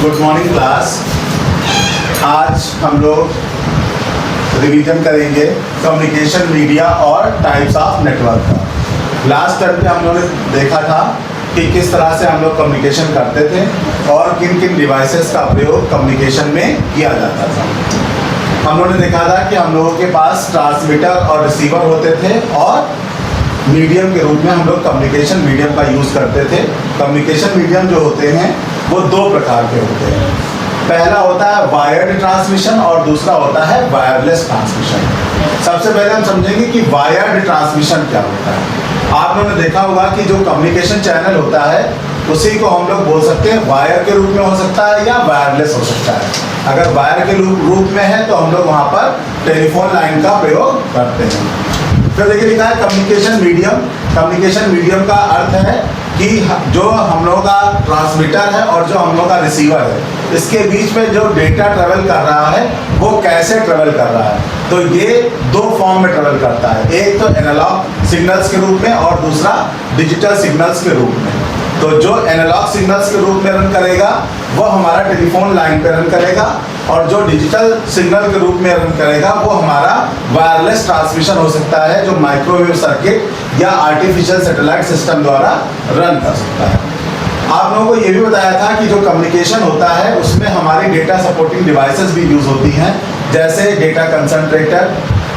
Good morning class. आज हम लोग रिवीजन करेंगे कम्युनिकेशन मीडिया और टाइप्स ऑफ नेटवर्क का। लास्ट टर्म पे हम लोगों ने देखा था कि किस तरह से हम लोग कम्युनिकेशन करते थे और किन किन डिवाइसेस का प्रयोग कम्युनिकेशन में किया जाता था। हम लोगों ने देखा था कि हम लोगों के पास ट्रांसमीटर और रिसीवर होते थे और मीडियम के रूप में हम लोग कम्युनिकेशन मीडियम का यूज़ करते थे। कम्युनिकेशन मीडियम जो होते हैं वो दो प्रकार के होते हैं। पहला होता है वायर्ड ट्रांसमिशन और दूसरा होता है वायरलेस ट्रांसमिशन। सबसे पहले हम समझेंगे कि वायर्ड ट्रांसमिशन क्या होता है। आप लोगों ने देखा होगा कि जो कम्युनिकेशन चैनल होता है उसी को हम लोग बोल सकते हैं वायर के रूप में हो सकता है या वायरलेस हो सकता है। अगर वायर के रूप में है तो हम लोग वहाँ पर टेलीफोन लाइन का प्रयोग करते हैं। फिर देखिए लिखा है कम्युनिकेशन मीडियम। कम्युनिकेशन मीडियम का अर्थ है कि जो हम लोगों का ट्रांसमीटर है और जो हम लोग का रिसीवर है इसके बीच में जो डेटा ट्रेवल कर रहा है वो कैसे ट्रेवल कर रहा है। तो ये दो फॉर्म में ट्रेवल करता है, एक तो एनालॉग सिग्नल्स के रूप में और दूसरा डिजिटल सिग्नल्स के रूप में। तो जो एनालॉग सिग्नल्स के रूप में रन करेगा वो हमारा टेलीफोन लाइन पे रन करेगा और जो डिजिटल सिग्नल के रूप में रन करेगा वो हमारा वायरलेस ट्रांसमिशन हो सकता है जो माइक्रोवेव सर्किट या आर्टिफिशियल सैटेलाइट सिस्टम द्वारा रन कर सकता है। आप लोगों को ये भी बताया था कि जो कम्युनिकेशन होता है उसमें हमारी डेटा सपोर्टिंग डिवाइसेस भी यूज होती हैं, जैसे डेटा कंसंट्रेटर,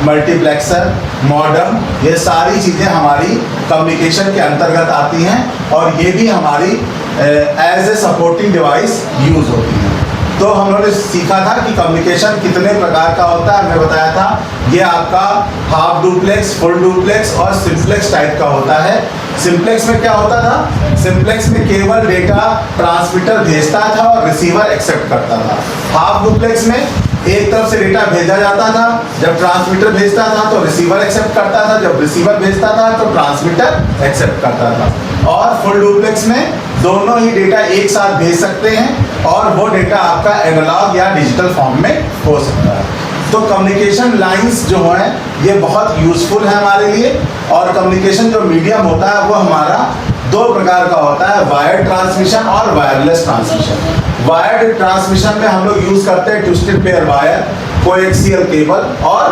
मल्टीप्लेक्सर, मॉडेम। ये सारी चीज़ें हमारी कम्युनिकेशन के अंतर्गत आती हैं और ये भी हमारी as a supporting device use होती हैं। तो हम लोगों ने सीखा था कि कम्युनिकेशन कितने प्रकार का होता है। हमने बताया था ये आपका हाफ डुप्लेक्स, फुल डुप्लेक्स और सिंप्लेक्स टाइप का होता है। सिंप्लेक्स में क्या होता था? सिंप्लेक्स में केवल डेटा ट्रांसमीटर भेजता था और रिसीवर एक्सेप्ट करता था। हाफ डुप्लेक्स में एक तरफ से डेटा भेजा जाता था, जब ट्रांसमीटर भेजता था तो रिसीवर एक्सेप्ट करता था, जब रिसीवर भेजता था तो ट्रांसमीटर एक्सेप्ट करता था। और फुल डुप्लेक्स में दोनों ही डेटा एक साथ भेज सकते हैं और वो डेटा आपका एनालॉग या डिजिटल फॉर्म में हो सकता है। तो कम्युनिकेशन लाइंस जो हैं ये बहुत यूजफुल है हमारे लिए। और कम्युनिकेशन जो मीडियम होता है वो हमारा दो प्रकार का होता है, वायर्ड ट्रांसमिशन और वायरलेस ट्रांसमिशन। वायर्ड ट्रांसमिशन में हम लोग यूज करते हैं twisted pair wire, coaxial cable और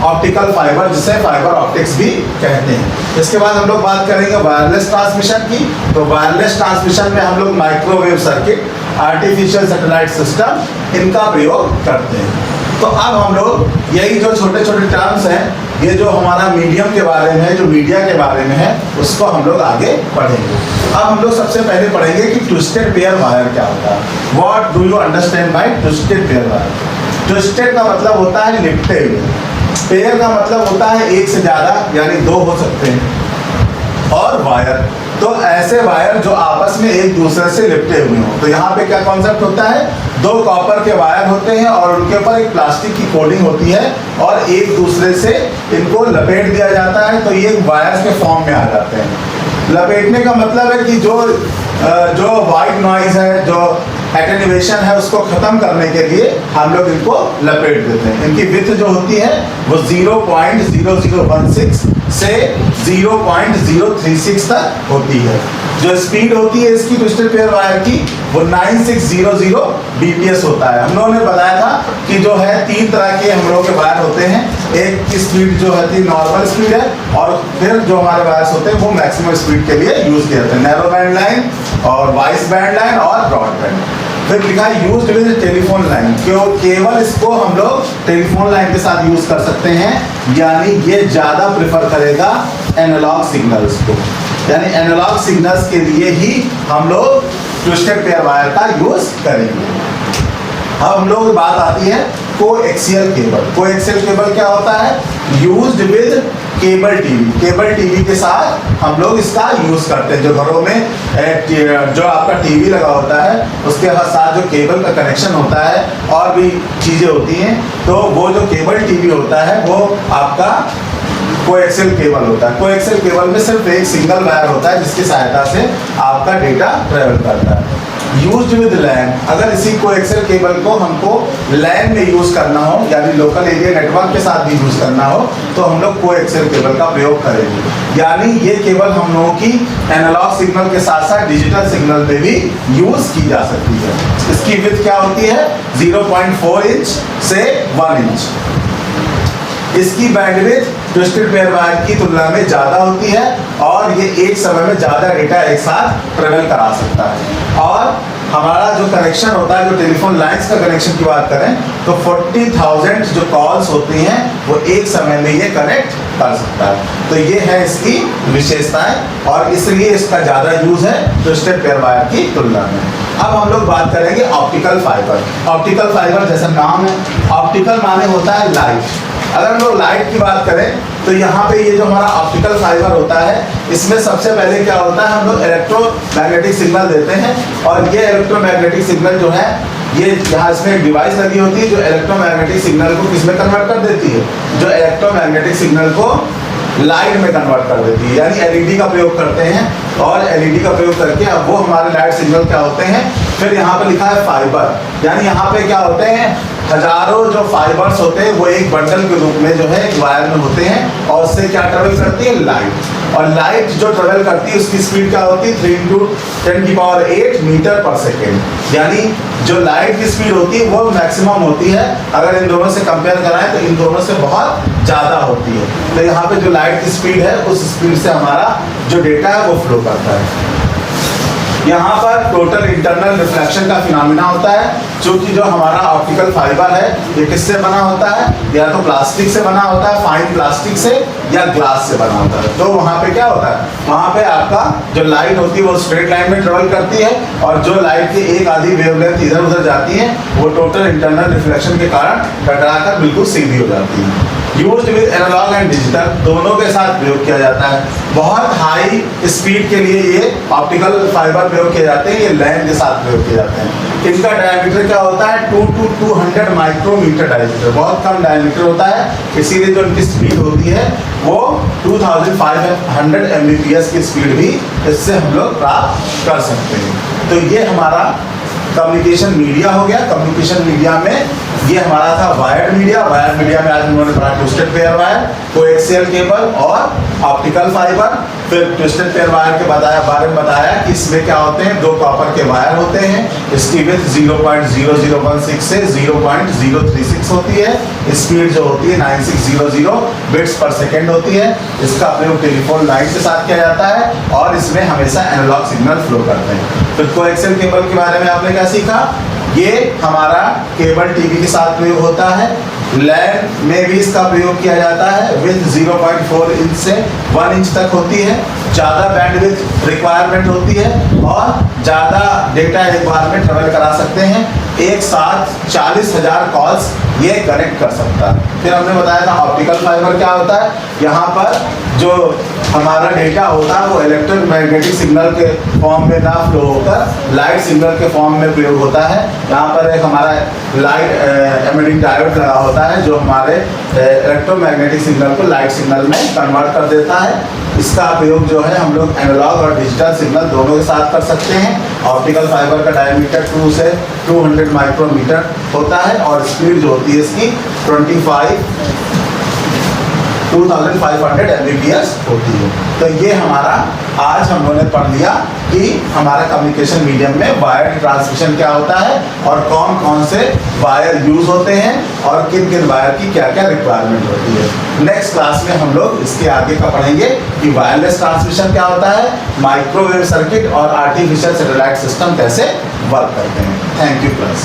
ऑप्टिकल फाइबर, जिसे फाइबर ऑप्टिक्स भी कहते हैं। इसके बाद हम लोग बात करेंगे वायरलेस ट्रांसमिशन की। तो वायरलेस ट्रांसमिशन में हम लोग microwave circuit, artificial satellite system इनका प्रयोग करते हैं। तो अब हम लोग यही जो छोटे छोटे टर्म्स हैं, ये जो हमारा मीडियम के बारे में है, जो मीडिया के बारे में है, उसको हम लोग आगे पढ़ेंगे। अब हम लोग सबसे पहले पढ़ेंगे कि ट्विस्टेड पेयर वायर क्या होता है। What do you understand by twisted pair wire? Twisted का मतलब होता है लिपटे हुए, पेयर का मतलब होता है एक से ज्यादा, यानी दो हो सकते हैं, और वायर तो ऐसे वायर जो आपस में एक दूसरे से लिपटे हुए हों। तो यहाँ पे क्या कॉन्सेप्ट होता है? दो कॉपर के वायर होते हैं और उनके ऊपर एक प्लास्टिक की कोटिंग होती है और एक दूसरे से इनको लपेट दिया जाता है तो ये वायर्स के फॉर्म में आ जाते हैं। लपेटने का मतलब है कि जो वाइट नॉइज है, जो एटेन्यूएशन है, उसको खत्म करने के लिए हम लोग इनको लपेट देते हैं। इनकी विड्थ जो होती है वो 0.0016 से 0.036 तक होती है। जो स्पीड होती है इसकी ट्विस्टेड पेयर वायर की वो 9600 bps होता है। हम लोगों ने बताया था कि जो है तीन तरह के हम लोगों के वायर होते हैं। एक की स्पीड जो है नॉर्मल स्पीड है और फिर जो हमारे वायर्स होते हैं वो मैक्सिमम स्पीड के लिए यूज किए जाते हैं, नैरो बैंड लाइन और वाइस बैंड लाइन और ब्रॉड बैंड। फिर लिखा है यूज्ड विद टेलीफोन लाइन, क्यों केवल इसको हम लोग टेलीफोन लाइन के साथ यूज कर सकते हैं, यानी ये ज्यादा प्रेफर करेगा एनालॉग सिग्नल्स को, यानी एनालॉग सिग्नल्स के लिए ही हम लोग ट्विस्टेड पेयर वायर का यूज करेंगे। अब हम लोग बात आती है कोएक्सियल केबल। कोएक्सियल केबल क्या होता है? Used with cable TV. Cable TV के साथ हम लोग इसका यूज करते हैं। जो घरों में जो आपका टीवी लगा होता है उसके साथ जो केबल का कनेक्शन होता है और भी चीजें होती हैं, तो वो जो केबल टीवी होता है वो आपका कोएक्सियल केबल होता है। कोएक्सियल केबल में सिर्फ एक सिंगल वायर होता है जिसकी सहायता से आपका डेटा ट्रेवल करता है। यूज्ड विद लैन, अगर इसी कोएक्सियल केबल को हमको लैन में यूज करना हो, यानी लोकल एरिया नेटवर्क के साथ भी यूज करना हो, तो हम लोग कोएक्सियल केबल का प्रयोग करेंगे। यानी ये केबल हम लोगों की एनालॉग सिग्नल के साथ साथ डिजिटल सिग्नल पे भी यूज की जा सकती है। इसकी विड्थ क्या होती है? 0.4 इंच से 1 इंच। इसकी बैंडविड्थ ट्विस्टेड पेयर वायर की तुलना में ज़्यादा होती है और ये एक समय में ज़्यादा डेटा एक साथ ट्रेवल करा सकता है। और हमारा जो कनेक्शन होता है, जो टेलीफोन लाइंस का कनेक्शन की बात करें तो 40,000 जो कॉल्स होती हैं वो एक समय में ये कनेक्ट कर सकता है। तो ये है इसकी विशेषताएं और इसलिए इसका ज़्यादा यूज है ट्विस्टेड पेयर वायर की तुलना में। अब हम लोग बात करेंगे ऑप्टिकल फाइबर। ऑप्टिकल फाइबर जैसा नाम है, ऑप्टिकल माने होता है लाइट। अगर हम लोग लाइट की बात करें तो यहाँ पे ये जो हमारा ऑप्टिकल फाइबर होता है, इसमें सबसे पहले क्या होता है, हम लोग इलेक्ट्रोमैग्नेटिक सिग्नल देते हैं और ये इलेक्ट्रोमैग्नेटिक सिग्नल जो है, ये यहाँ इसमें एक डिवाइस लगी होती है जो इलेक्ट्रोमैग्नेटिक सिग्नल को किसमें कन्वर्ट कर देती है, जो इलेक्ट्रोमैग्नेटिक सिग्नल को लाइट में कन्वर्ट कर देती है। यानी एलईडी का प्रयोग करते हैं और एलईडी का प्रयोग करके अब वो हमारे लाइट सिग्नल क्या होते हैं। फिर यहाँ पे लिखा है फाइबर, यानी यहाँ पे क्या होते हैं, हजारों जो फाइबर्स होते हैं वो एक बंडल के रूप में जो है एक वायर में होते हैं और उससे क्या ट्रेवल करती है, लाइट। और लाइट जो ट्रेवल करती है उसकी स्पीड क्या होती है, 3 × 10⁸ मीटर पर सेकेंड। यानी जो लाइट की स्पीड होती है वो मैक्सिमम होती है, अगर इन दोनों से कंपेयर कराएं तो इन दोनों से बहुत ज़्यादा होती है। तो यहाँ पे जो लाइट की स्पीड है उस स्पीड से हमारा जो डेटा है वो फ्लो करता है। यहाँ पर टोटल इंटरनल रिफ्लेक्शन का फिनोमिना होता है, जो कि जो हमारा ऑप्टिकल फाइबर है ये किससे बना होता है, या तो प्लास्टिक से बना होता है, फाइन प्लास्टिक से, या ग्लास से बना होता है। तो वहाँ पे क्या होता है, वहाँ पे आपका जो लाइट होती है वो स्ट्रेट लाइन में ट्रेवल करती है और जो लाइट की एक आधी वेवलेंथ इधर उधर जाती है वो टोटल इंटरनल रिफ्लेक्शन के कारण टकराकर बिल्कुल सीधी हो जाती है। Used with analogue and digital, दोनों के साथ प्रयोग किया जाता है। बहुत हाई स्पीड के लिए ये ऑप्टिकल फाइबर प्रयोग किए जाते हैं, ये लैन के साथ प्रयोग किए जाते हैं। इनका डायमीटर क्या होता है, 2 to 200 माइक्रोमीटर डायमीटर, बहुत कम डायमीटर होता है। इसीलिए जो इनकी स्पीड होती है वो 2500 Mbps की स्पीड भी इससे हम लोग प्राप्त कर सकते हैं। तो ये हमारा कम्युनिकेशन मीडिया हो गया। कम्युनिकेशन मीडिया में ये हमारा था वायर्ड मीडिया। वायर्ड मीडिया में आज उन्होंने पढ़ा twisted pair wire, coaxial cable और ऑप्टिकल फाइबर। फिर ट्विस्टेड पेयर वायर के बारे में बताया कि इसमें क्या होते हैं, 2 कॉपर के वायर होते हैं। इसकी विड्थ 0.0016 से 0.036 होती है। स्पीड जो होती है 9600 बिट्स पर सेकेंड होती है। इसका प्रयोग टेलीफोन लाइन के साथ किया जाता है और इसमें हमेशा एनालॉग सिग्नल फ्लो करते हैं। फिर कोएक्सियल केबल के बारे में आपने क्या सीखा, ये हमारा केबल टीवी के साथ प्रयोग होता है। लैन में भी इसका प्रयोग किया जाता है। विड्थ 0.4 इंच से 1 इंच तक होती है। ज़्यादा बैंडविड्थ रिक्वायरमेंट होती है और ज़्यादा डेटा एक बार में ट्रेवल करा सकते हैं। एक साथ 40,000 कॉल्स ये कनेक्ट कर सकता है। फिर हमने बताया था ऑप्टिकल फाइबर क्या होता है। यहाँ पर जो हमारा डेटा होता है वो इलेक्ट्रोमैग्नेटिक सिग्नल के फॉर्म में ना फ्लो होकर लाइट सिग्नल के फॉर्म में प्रयोग होता है। यहाँ पर एक हमारा लाइट एमिटिंग डायोड लगा होता है जो हमारे इलेक्ट्रोमैग्नेटिक सिग्नल को लाइट सिग्नल में कन्वर्ट कर देता है। इसका प्रयोग जो है हम लोग एनालॉग और डिजिटल सिग्नल दोनों के साथ कर सकते हैं। ऑप्टिकल फाइबर का डायमीटर 2 से 200 माइक्रोमीटर होता है और स्पीड जो होती है इसकी 2500 Mbps होती है। तो ये हमारा आज हम लोगों ने पढ़ लिया कि हमारा कम्युनिकेशन मीडियम में वायर ट्रांसमिशन क्या होता है और कौन कौन से वायर यूज होते हैं और किन किन वायर की क्या क्या रिक्वायरमेंट होती है। नेक्स्ट क्लास में हम लोग इसके आगे का पढ़ेंगे कि वायरलेस ट्रांसमिशन क्या होता है, माइक्रोवेव सर्किट और आर्टिफिशियल सैटेलाइट सिस्टम कैसे वर्क करते हैं। Thank you class.